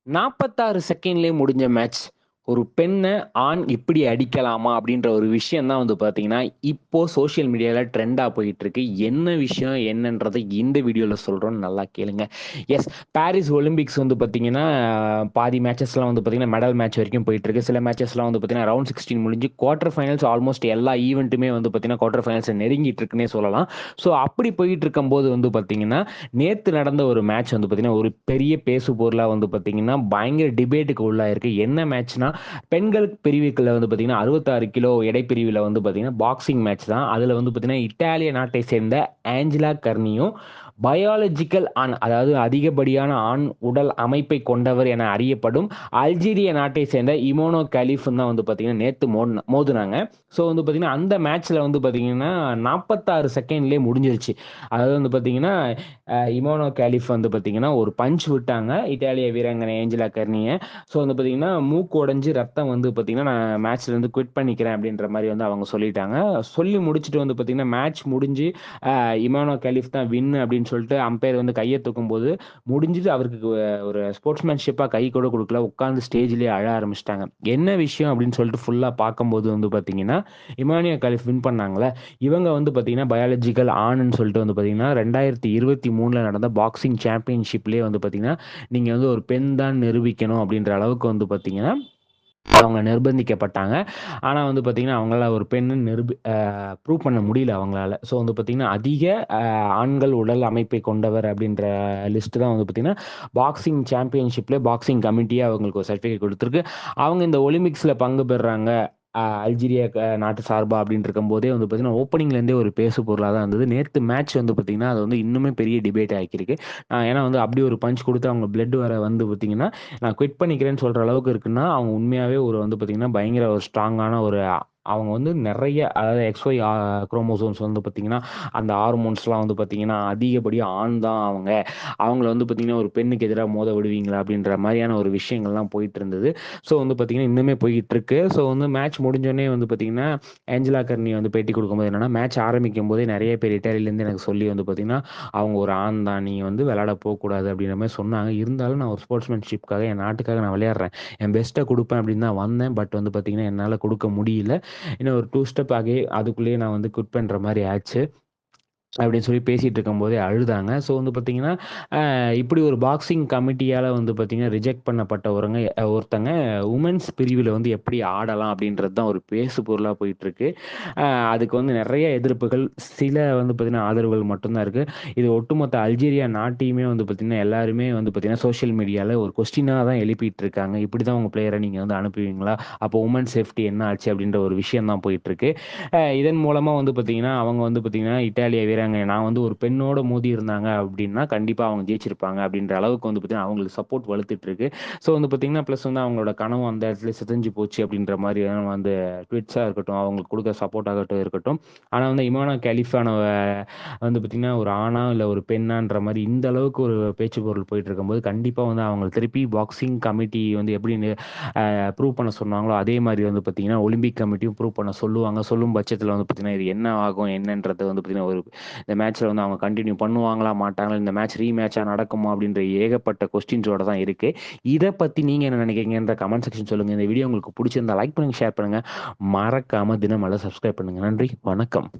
46 செகண்ட்லயே முடிஞ்ச மேட்ச். ஒரு பெண்ண ஆண் இப்படி அடிக்கலாமா? அப்படின்ற ஒரு விஷயம் தான் வந்து பார்த்தீங்கன்னா, இப்போ சோசியல் மீடியால ட்ரெண்டா போயிட்டுருக்கு. என்ன விஷயம் என்னன்றத இந்த வீடியோல சொல்றோம். நல்லா கேளுங்க. எஸ், பாரிஸ் ஒலிம்பிக்ஸ் வந்து பார்த்தீங்கன்னா, பாதி மேட்சஸ்லாம் வந்து பார்த்தீங்கன்னா, மெடல் மேட்ச் வரைக்கும் போயிட்டுருக்கு. சில மேட்சஸ்லாம் வந்து பார்த்தீங்கன்னா, ரவுண்ட் 16 முடிஞ்சு குவார்டர் ஃபைனல்ஸ் ஆல்மோஸ்ட் எல்லா ஈவென்ட்டுமே வந்து பார்த்தீங்கன்னா, குவார்டர் ஃபைனல்ஸ நெருங்கிட்டு இருக்குன்னே சொல்லலாம். ஸோ அப்படி போயிட்டு இருக்கும்போது வந்து பார்த்தீங்கன்னா, நேத்து நடந்த ஒரு மேட்ச் வந்து பார்த்தீங்கன்னா, ஒரு பெரிய பேசு பொருளா வந்து பார்த்தீங்கன்னா, பயங்கர டிபேட்டுக்கு உள்ளாயிருக்கு. என்ன மேட்ச்னா, பெண்கள் பிரிவுக்குள்ள வந்து பார்த்தீங்கன்னா, 66 கிலோ எடை பிரிவில வந்து பார்த்தீங்கன்னா, பாக்ஸிங் மேட்ச் தான். அதுல வந்து பார்த்தீங்கன்னா, இத்தாலிய நாட்டை சேர்ந்த ஆஞ்சலா கர்னியும், பயாலஜிக்கல் ஆண், அதாவது அதிகப்படியான ஆண் உடல் அமைப்பை கொண்டவர் என அறியப்படும் அல்ஜீரிய நாட்டை சேர்ந்த இமோனோ கலீஃப்ன்னு தான் வந்து பார்த்தீங்கன்னா, நேத்து மோதுனாங்க. ஸோ வந்து பார்த்தீங்கன்னா, அந்த மேட்ச்ல வந்து பார்த்தீங்கன்னா, 46 செகண்ட்லயே முடிஞ்சிருச்சு. அதாவது வந்து பார்த்தீங்கன்னா, இமோனோ கேலிஃப் வந்து பார்த்தீங்கன்னா, ஒரு பஞ்ச் விட்டாங்க இத்தாலிய வீராங்கனை ஏஞ்சலா கர்னிய. ஸோ வந்து பார்த்தீங்கன்னா, மூக்கு உடைஞ்சு ரத்தம் வந்து பார்த்தீங்கன்னா, நான் மேட்ச்லேருந்து குவிட் பண்ணிக்கிறேன் அப்படின்ற மாரி வந்து அவங்க சொல்லிட்டாங்க. சொல்லி முடிச்சுட்டு வந்து பார்த்தீங்கன்னா, மேட்ச் முடிஞ்சு இமானோ கேலிஃப் தான் வின் அப்படின்னு சொல்லிட்டு அம்பயர் வந்து கைய தூக்கும்போது, முடிஞ்சுது அவருக்கு ஒரு ஸ்போர்ட்ஸ்மேன்ஷிப்பா கை கூட குடுக்கல. உட்கார்ந்து ஸ்டேஜ்லயே அழ ஆரம்பிச்சுட்டாங்க. என்ன விஷயம் அப்படின்னு சொல்லிட்டு ஃபுல்லா பார்க்கும்போது வந்து பார்த்தீங்கன்னா, இமானியோ கேலிஃப் வின் பண்ணாங்கல்ல, இவங்க வந்து பார்த்தீங்கன்னா, பயாலஜிக்கல் ஆணுன்னு சொல்லிட்டு வந்து பார்த்தீங்கன்னா, 2023ல நடந்த பாக்ஸிங் சாம்பியன்ஷிப்லயே வந்து பார்த்தீங்கன்னா, நீங்க வந்து ஒரு பெண் தான் நிரூபிக்கணும் அப்படின்ற அளவுக்கு வந்து பார்த்தீங்கன்னா, அவங்க நிர்பந்திக்கப்பட்டாங்க. ஆனா வந்து பார்த்தீங்கன்னா, அவங்களால ஒரு பெண்ணுன்னு ப்ரூவ் பண்ண முடியல அவங்களால. ஸோ வந்து பார்த்தீங்கன்னா, அதிக அ ஆண்கள் உடல் அமைப்பை கொண்டவர் அப்படின்ற லிஸ்ட் தான் வந்து பார்த்தீங்கன்னா, பாக்ஸிங் சாம்பியன்ஷிப்ல பாக்ஸிங் கமிட்டியே அவங்களுக்கு ஒரு சர்டிஃபிகேட் குடுத்துருக்கு. அவங்க இந்த ஒலிம்பிக்ஸ்ல பங்கு பெறுறாங்க. அல்ஜீரியா நாட்டு சார்பா அப்படின்னு இருக்கும்போதே வந்து பார்த்தீங்கன்னா, ஓப்பனிங்லேருந்தே ஒரு பேசு பொருளா தான் இருந்தது. நேத்து மேட்ச் வந்து பார்த்தீங்கன்னா, அது வந்து இன்னுமே பெரிய டிபேட் ஆக்கியிருக்கு. ஏன்னா வந்து அப்படி ஒரு பஞ்ச் குடுத்து அவங்க பிளட் வேற வந்து பார்த்தீங்கன்னா, நான் குவிட் பண்ணிக்கிறேன்னு சொல்ற அளவுக்கு இருக்குன்னா, அவங்க உண்மையாவே ஒரு வந்து பார்த்தீங்கன்னா, பயங்கர ஒரு ஸ்ட்ராங்கான ஒரு அவங்க வந்து நெறைய, அதாவது எக்ஸ்-ஒய் குரோமோசோம்ஸ் வந்து பார்த்தீங்கன்னா, அந்த ஹார்மோன்ஸ்லாம் வந்து பார்த்தீங்கன்னா, அதிகப்படியா ஆண் தான் அவங்க. அவங்கள வந்து பார்த்தீங்கன்னா, ஒரு பெண்ணுக்கு எதிரா மோத விடுவீங்களா? அப்படின்ற மாரியான ஒரு விஷயங்கள்லாம் போயிட்டு இருந்தது. ஸோ வந்து பார்த்தீங்கன்னா, இன்னுமே போயிட்டு இருக்கு. ஸோ வந்து மேட்ச் முடிஞ்சோனே வந்து பார்த்தீங்கன்னா, ஏஞ்சலா கர்னி வந்து பேட்டி குடுக்கும்போது என்னன்னா, மேட்ச் ஆரம்பிக்கும்போதே நெறைய பேர் இட்டாலியிலேருந்து எனக்கு சொல்லி வந்து பார்த்தீங்கன்னா, அவங்க ஒரு ஆண் தான். நீங்க வந்து விளையாட போக்கூடாது அப்படின்ற மாரி சொன்னாங்க. இருந்தாலும் நான் ஒரு ஸ்போர்ட்ஸ்மேன்ஷிப்காக என் நாட்டுக்காக நான் விளையாடுறேன். என் பெஸ்ட்ட குடுப்பேன் அப்படின்னு தான் வந்தேன். பட் வந்து பார்த்தீங்கன்னா, என்னால குடுக்க முடியல. இன்னும் ஒரு 2 ஸ்டெப் அதுக்குள்ளேயே நான் வந்து குவிட் பண்ற மாரி ஆச்சு. அப்படின்னு சொல்லி பேசிட்டு இருக்கும்போதே அழுதாங்க. ஸோ வந்து பார்த்தீங்கன்னா, இப்படி ஒரு பாக்ஸிங் கமிட்டியால வந்து பார்த்தீங்கன்னா, ரிஜெக்ட் பண்ணப்பட்டவருங்க ஒருத்தங்க வுமென்ஸ் பிரிவில வந்து எப்படி ஆடலாம் அப்படின்றது தான் ஒரு பேசு பொருளா போயிட்டுருக்கு. அ அதுக்கு வந்து நெறைய எதிர்ப்புகள், சில வந்து பார்த்தீங்கன்னா, ஆதரவுகள் மட்டும் தான் இருக்கு. இது ஒட்டுமொத்த அல்ஜீரியா நாட்டையுமே வந்து பார்த்தீங்கன்னா, எல்லாருமே வந்து பார்த்தீங்கன்னா, சோசியல் மீடியால ஒரு கொஸ்டினா தான் எழுப்பிட்டு இருக்காங்க. இப்படி தான் உங்க பிளேயர நீங்க வந்து அனுப்புவீங்களா? அப்போ வுமன் சேஃப்டி என்ன ஆச்சு? அப்படின்ற ஒரு விஷயம் தான் போயிட்டுருக்கு. இதன் மூலமா வந்து பார்த்தீங்கன்னா, அவங்க வந்து பார்த்தீங்கன்னா, இட்டாலிய வீராங்கனை நான் வந்து ஒரு பெண்ணோட மோதியிருந்தாங்க அப்டின்னா, கண்டிப்பா அவங்க ஜெயிச்சிருப்பாங்க அப்டின்ற அளவுக்கு வந்து பார்த்தீங்கன்னா, அவங்களுக்கு சப்போர்ட் வலுத்துட்டு இருக்கு. ஸோ வந்து பார்த்தீங்கன்னா, பிளஸ் வந்து அவங்களோட கனவு அந்த இடத்துல சிதைஞ்சு போச்சு அப்டின்ற மாரியான வந்து ட்வீட்ஸா இருக்கட்டும், அவங்களுக்கு குடுக்குற சப்போர்ட் ஆகட்டும் இருக்கட்டும். ஆனா வந்து இமானா கலிஃபானவ வந்து பார்த்தீங்கன்னா, ஒரு ஆணா இல்ல ஒரு பெண்ணான்ற மாரி இந்த அளவுக்கு ஒரு பேச்சு பொருள் போயிட்டு இருக்கும்போது, கண்டிப்பா வந்து அவங்கள திருப்பி பாக்ஸிங் கமிட்டி வந்து எப்படி ப்ரூவ் பண்ண சொன்னாங்களோ, அதே மாரி வந்து பார்த்தீங்கன்னா, ஒலிம்பிக் கமிட்டியும் ப்ரூவ் பண்ண சொல்லுவாங்க. சொல்லும் பட்சத்தில வந்து பார்த்தீங்கன்னா, இது என்ன ஆகும்? என்னன்றது வந்து பார்த்தீங்கன்னா, இந்த மேட்ச்ல வந்து அவங்க கன்டின்யூ பண்ணுவாங்களா? மாட்டாங்களா? இந்த மேட்ச் ரீமேட்ச்சா நடக்குமா? அப்படின்ற ஏகப்பட்ட கொஸ்டின்ஸோட தான் இருக்கு. இத பத்தி நீங்க என்ன நினைக்கிறீங்கன்ற கமெண்ட் செக்ஷன் சொல்லுங்க. இந்த வீடியோ உங்களுக்கு புடிச்சிருந்தா லைக் பண்ணுங்க, ஷேர் பண்ணுங்க. மறக்காம தினமலர் சப்ஸ்கிரைப் பண்ணுங்க. நன்றி, வணக்கம்.